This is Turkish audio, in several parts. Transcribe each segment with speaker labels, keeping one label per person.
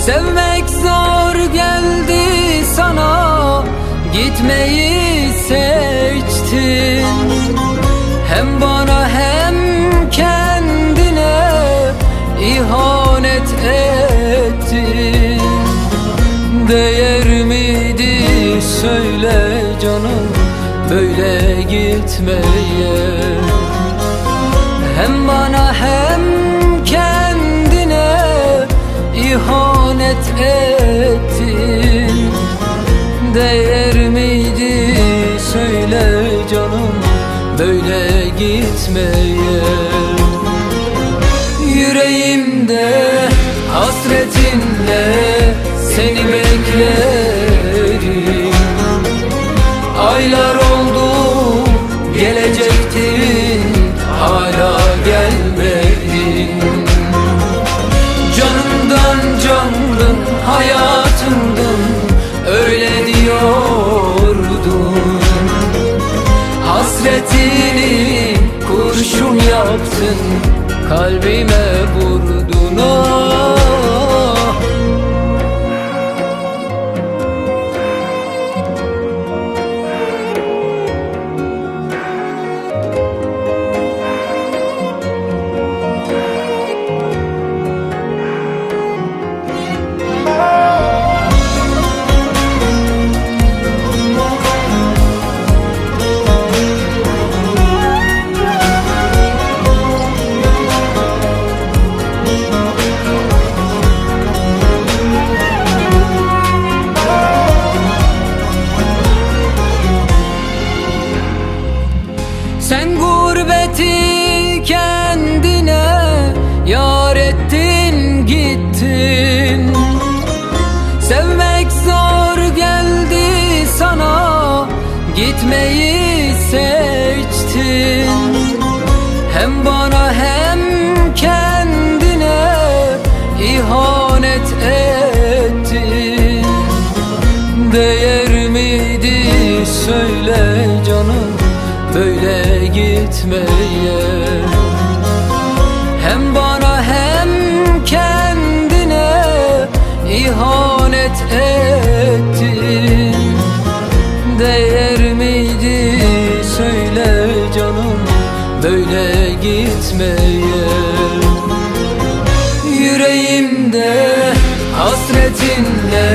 Speaker 1: Sevmek zor geldi sana, gitmeyi seçtin. Hem bana hem kendine ihanet ettin. Değer miydi söyle canım böyle gitmeye? Hem bana hem kendine ihanet ettin. Değer miydi söyle canım böyle gitmeye? Yüreğimde hasretinle seni beklerim. Aylar oldu gelecektin, hala gelmedin. Canımdan candın, hayatımdın, öyle diyordun. Hasretini kurşun yaptın, kalbime vurdun. Oh. Sen gurbeti kendine yar ettin gittin. Sevmek zor geldi sana, gitmeyi seçtin. Hem bana hem kendine ihanet ettin. Değer miydi söyle canım böyle gitmeye? Hem bana hem kendine ihanet ettin. Değer miydi söyle canım böyle gitmeye? Yüreğimde hasretinle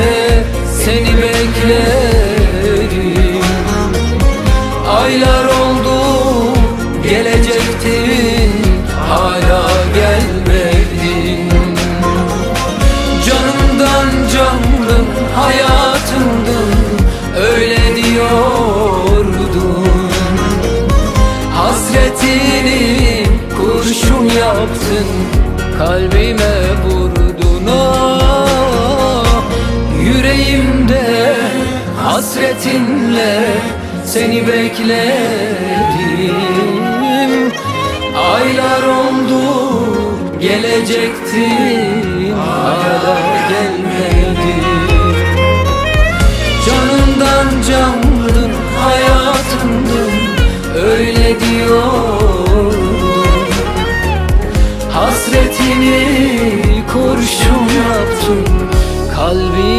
Speaker 1: seni beklerim. Aylar oldu gelecektin, hala gelmedin. Canımdan candım, hayatımdın, öyle diyordun. Hasretini kurşun yaptın, kalbime vurdun. Oh. Yüreğimde hasretinle seni bekledim. Aylar oldu gelecektin, hala gelmedin. Canımdan canlın, hayatımdın, öyle diyordun. Hasretini kurşun yaptın, kalbim